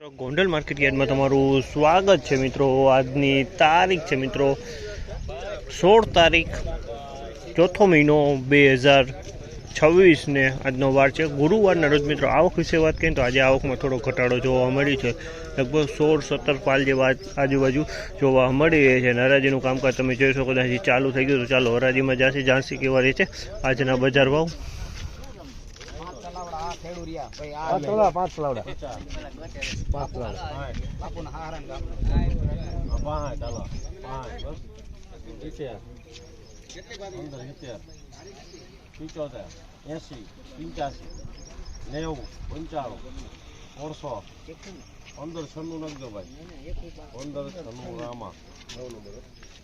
Gondal market યાર્ડમાં તમારું સ્વાગત છે મિત્રો। આજની તારીખ છે મિત્રો 16 તારીખ ચોથો મહિનો 2026 ને આજનો વાર છે ગુરુવારના રોજ મિત્રો। આવક વિશે વાત કરીએ તો આજે આવકમાં થોડો ઘટાડો જોવા મળ્યો છે, લગભગ 16-17 પાલ જેવા આજુબાજુ જોવા મળી રહી છે। હરાજીનું કામકાજ તમે જોઈ શકો છો, હજી ચાલુ થઈ ગયું। તો ચાલો હરાજીમાં જાસી જાણસી કેવા રહે છે આજના બજાર ભાવ।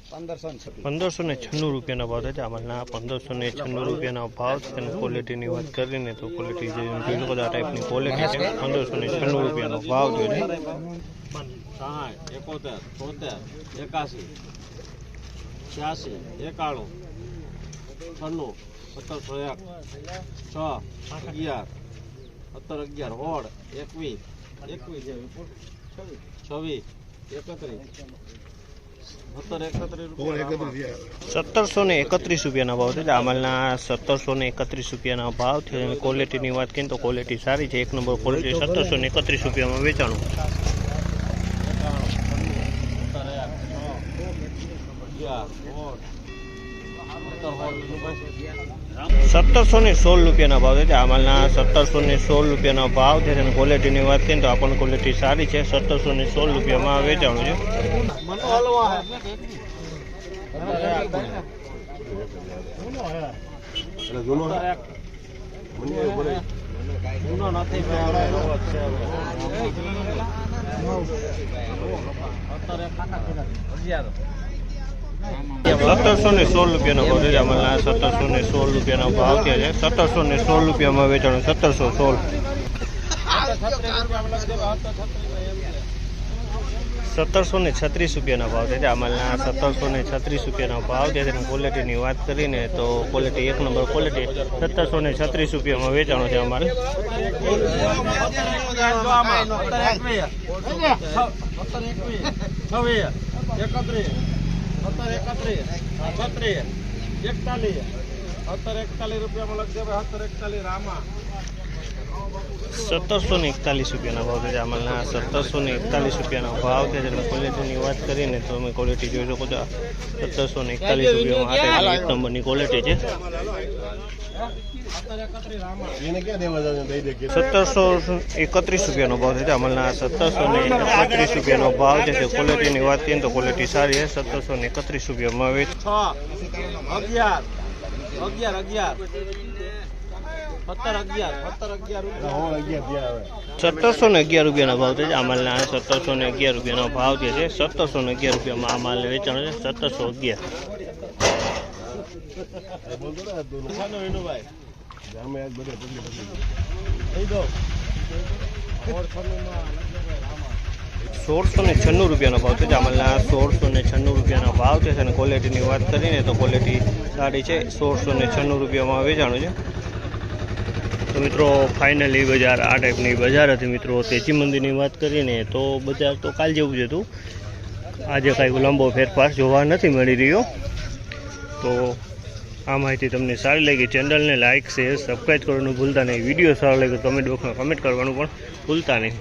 ₹1596 રૂપિયાના ભાવ છે। આમાંના ₹1596 રૂપિયાના ભાવ છે। ક્વોલિટીની વાત કરીને તો ક્વોલિટી જે જોઈ શકો આ ટાઈપની ક્વોલિટી છે। ₹1596 રૂપિયાનો ભાવ છે। 1731 રૂપિયાના ભાવ છે। આમલના 1731 રૂપિયાના ભાવ છે। અને ક્વોલિટીની વાત કરીએ તો ક્વોલિટી સારી છે, એક નંબર ક્વોલિટી। 1731 રૂપિયામાં વેચાણું। 1716 રૂપિયાના ભાવ છે। આમલના 1716 રૂપિયાના ભાવ છે। અને ક્વોલિટીની વાત કરીએ તો આ પણ ક્વોલિટી સારી છે। 1716 રૂપિયામાં વેચાણું છે। ₹1716 રૂપિયાનો ભાવ છે। આમલના 1716 રૂપિયાનો ભાવ છે। 1716 રૂપિયામાં વેચાણું। 1736 રૂપિયાના ભાવ છે। આમલના 1736 રૂપિયાનો ભાવ છે। તેની ક્વોલિટીની વાત કરીને તો ક્વોલિટી એક નંબર ક્વોલિટી। 1736 રૂપિયામાં વેચાણો છે અમારે। ₹1741 રૂપિયાના ભાવ છે। આમલના 1741 રૂપિયાનો ભાવ છે। ક્વોલિટીની વાત કરીને તો અમે ક્વોલિટી જોઈ શકો છો। 1741 રૂપિયામાં આ એક નંબરની ક્વોલિટી છે। 1731 રૂપિયાનો ભાવ છે। આમલના 1731 રૂપિયાનો ભાવ છે। ક્વોલિટીની વાત કરીએ તો ક્વોલિટી સારી છે। 1731 રૂપિયામાં વેચ 1711 રૂપિયાનો ભાવ છે। આમલના 1711 રૂપિયાનો ભાવ છે। 1711 રૂપિયામાં આ માલ વેચાણ છે। 1711 ₹1696 રૂપિયાનો ભાવ છે। આમલના 1696 રૂપિયાનો ભાવ છે। અને ક્વોલિટીની વાત કરીને તો ક્વોલિટી સારી છે। 1696 રૂપિયામાં વેચાણું છે। તો મિત્રો ફાઇનલી બજાર આ ટાઈપની બજાર હતી મિત્રો। તેજી મંદીની વાત કરીને તો બજાર તો કાલ જેવું જ હતું, આજે કાંઈ લાંબો ફેરફાર જોવા નથી મળી રહ્યો। તો આ માહિતી તમને સારી લાગી, ચેનલને લાઇક શેર સબસ્ક્રાઈબ કરવાનું ભૂલતા નહીં। વિડીયો સારો લાગે કમેન્ટ બોક્સમાં કમેન્ટ કરવાનું પણ ભૂલતા નહીં।